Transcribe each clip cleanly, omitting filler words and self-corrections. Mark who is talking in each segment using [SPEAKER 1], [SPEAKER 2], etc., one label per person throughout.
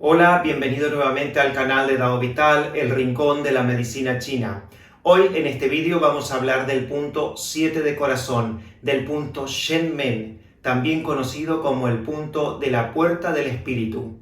[SPEAKER 1] Hola, bienvenido nuevamente al canal de Dao Vital, el rincón de la medicina china. Hoy en este vídeo vamos a hablar del punto 7 de corazón, del punto Shen Men, también conocido como el punto de la puerta del espíritu.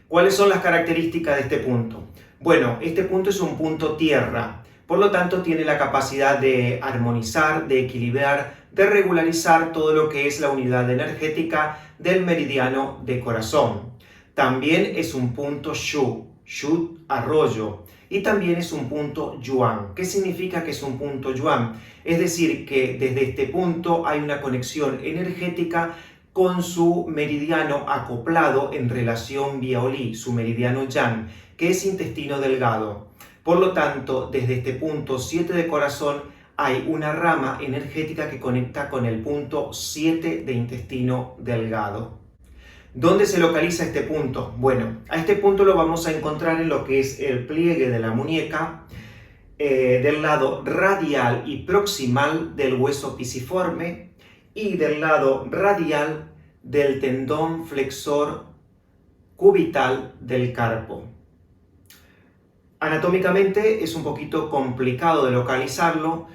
[SPEAKER 1] ¿Cuáles son las características de este punto? Bueno, este punto es un punto tierra, por lo tanto tiene la capacidad de armonizar, de equilibrar, de regularizar todo lo que es la unidad energética del meridiano de corazón. También es un punto Shu, arroyo, y también es un punto Yuan. ¿Qué significa que es un punto Yuan? Es decir, que desde este punto hay una conexión energética con su meridiano acoplado en relación vía Oli, su meridiano Yang, que es intestino delgado. Por lo tanto, desde este punto 7 de corazón hay una rama energética que conecta con el punto 7 de intestino delgado. ¿Dónde se localiza este punto? Bueno, a este punto lo vamos a encontrar en lo que es el pliegue de la muñeca, del lado radial y proximal del hueso pisiforme y del lado radial del tendón flexor cubital del carpo. Anatómicamente es un poquito complicado de localizarlo,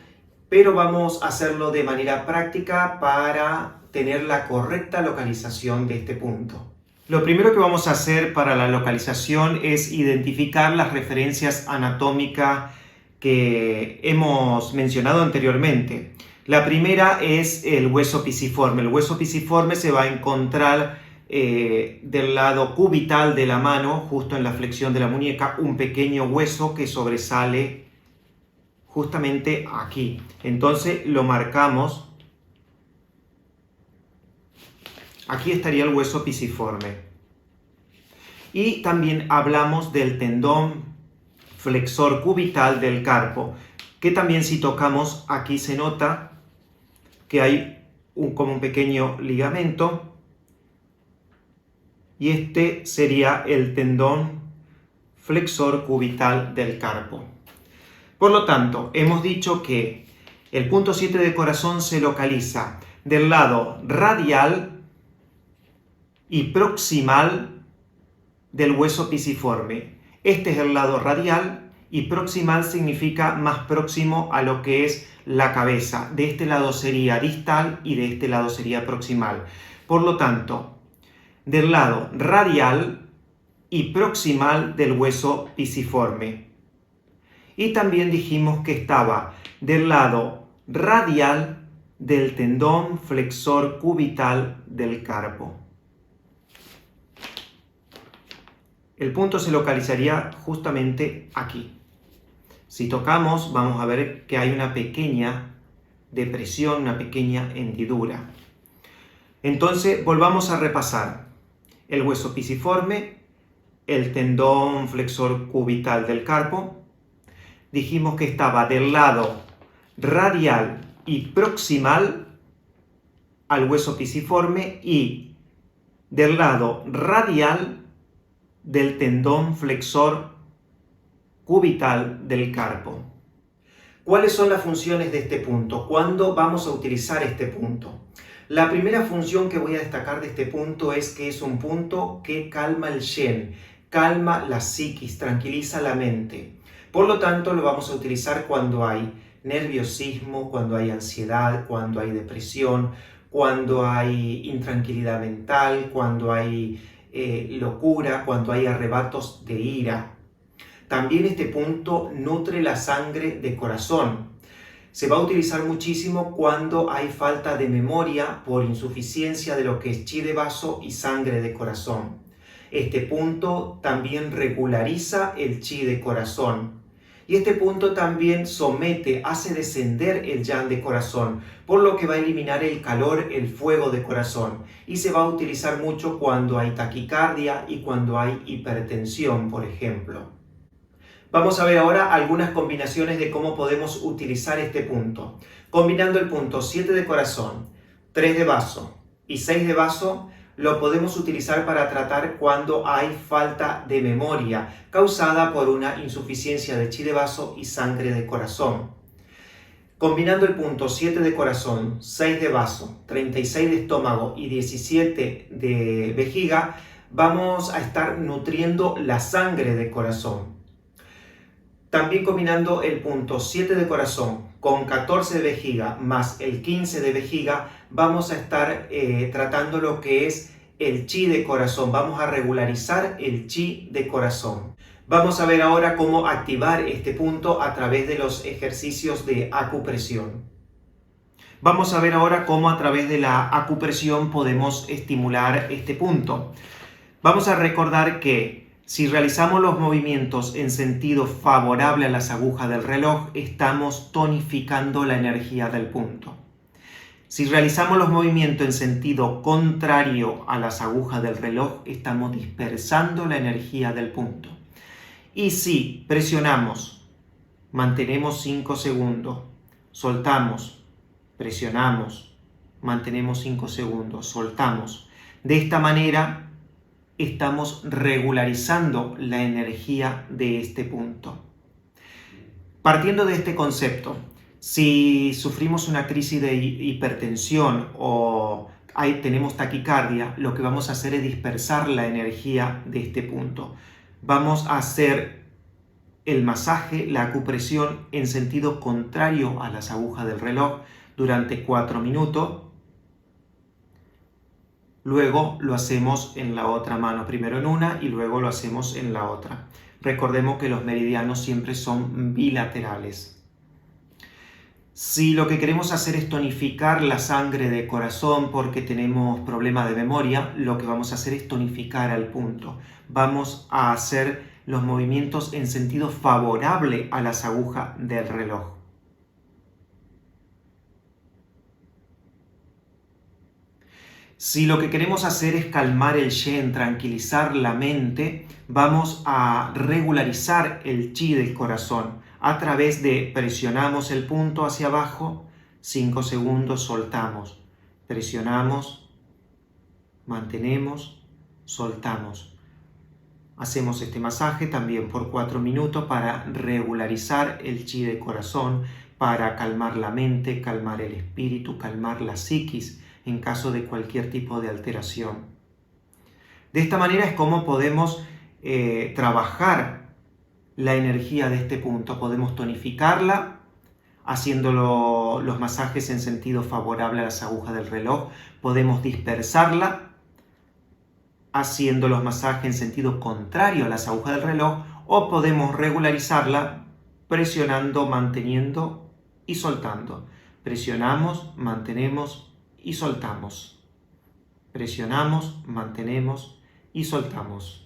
[SPEAKER 1] pero vamos a hacerlo de manera práctica para tener la correcta localización de este punto. Lo primero que vamos a hacer para la localización es identificar las referencias anatómicas que hemos mencionado anteriormente. La primera es el hueso pisiforme. El hueso pisiforme se va a encontrar del lado cubital de la mano, justo en la flexión de la muñeca, un pequeño hueso que sobresale justamente aquí. Entonces lo marcamos. Aquí estaría el hueso pisiforme. Y también hablamos del tendón flexor cubital del carpo, que también si tocamos aquí se nota que hay como un pequeño ligamento, y este sería el tendón flexor cubital del carpo. Por lo tanto, hemos dicho que el punto 7 de corazón se localiza del lado radial y proximal del hueso pisiforme. Este es el lado radial y proximal significa más próximo a lo que es la cabeza. De este lado sería distal y de este lado sería proximal. Por lo tanto, del lado radial y proximal del hueso pisiforme. Y también dijimos que estaba del lado radial del tendón flexor cubital del carpo. El punto se localizaría justamente aquí. Si tocamos, vamos a ver que hay una pequeña depresión, una pequeña hendidura. Entonces, volvamos a repasar. El hueso pisiforme, el tendón flexor cubital del carpo. Dijimos que estaba del lado radial y proximal al hueso pisiforme y del lado radial del tendón flexor cubital del carpo. ¿Cuáles son las funciones de este punto? ¿Cuándo vamos a utilizar este punto? La primera función que voy a destacar de este punto es que es un punto que calma el Shen, calma la psiquis, tranquiliza la mente. Por lo tanto, lo vamos a utilizar cuando hay nerviosismo, cuando hay ansiedad, cuando hay depresión, cuando hay intranquilidad mental, cuando hay locura, cuando hay arrebatos de ira. También este punto nutre la sangre de corazón. Se va a utilizar muchísimo cuando hay falta de memoria por insuficiencia de lo que es chi de vaso y sangre de corazón. Este punto también regulariza el chi de corazón. Y este punto también hace descender el yang de corazón, por lo que va a eliminar el calor, el fuego de corazón. Y se va a utilizar mucho cuando hay taquicardia y cuando hay hipertensión, por ejemplo. Vamos a ver ahora algunas combinaciones de cómo podemos utilizar este punto. Combinando el punto 7 de corazón, 3 de vaso y 6 de vaso, lo podemos utilizar para tratar cuando hay falta de memoria causada por una insuficiencia de chi de vaso y sangre de corazón. Combinando el punto 7 de corazón, 6 de vaso, 36 de estómago y 17 de vejiga, vamos a estar nutriendo la sangre de corazón. También combinando el punto 7 de corazón con 14 de vejiga más el 15 de vejiga, vamos a estar tratando lo que es el chi de corazón. Vamos a regularizar el chi de corazón. Vamos a ver ahora cómo activar este punto a través de los ejercicios de acupresión. Vamos a ver ahora cómo a través de la acupresión podemos estimular este punto. Vamos a recordar que si realizamos los movimientos en sentido favorable a las agujas del reloj, estamos tonificando la energía del punto. Si realizamos los movimientos en sentido contrario a las agujas del reloj, estamos dispersando la energía del punto. Y si presionamos, mantenemos 5 segundos, soltamos, presionamos, mantenemos 5 segundos, soltamos. De esta manera estamos regularizando la energía de este punto. Partiendo de este concepto, si sufrimos una crisis de hipertensión o tenemos taquicardia, lo que vamos a hacer es dispersar la energía de este punto. Vamos a hacer el masaje, la acupresión en sentido contrario a las agujas del reloj durante 4 minutos. Luego lo hacemos en la otra mano, primero en una y luego lo hacemos en la otra. Recordemos que los meridianos siempre son bilaterales. Si lo que queremos hacer es tonificar la sangre de corazón porque tenemos problemas de memoria, lo que vamos a hacer es tonificar al punto. Vamos a hacer los movimientos en sentido favorable a las agujas del reloj. Si lo que queremos hacer es calmar el Shen, tranquilizar la mente, vamos a regularizar el chi del corazón a través de presionamos el punto hacia abajo, 5 segundos, soltamos, presionamos, mantenemos, soltamos. Hacemos este masaje también por 4 minutos para regularizar el chi del corazón, para calmar la mente, calmar el espíritu, calmar la psiquis en caso de cualquier tipo de alteración. De esta manera es como podemos trabajar la energía de este punto. Podemos tonificarla haciendo los masajes en sentido favorable a las agujas del reloj. Podemos dispersarla haciendo los masajes en sentido contrario a las agujas del reloj, o podemos regularizarla presionando, manteniendo y soltando. Presionamos, mantenemos y soltamos. Presionamos, mantenemos y soltamos.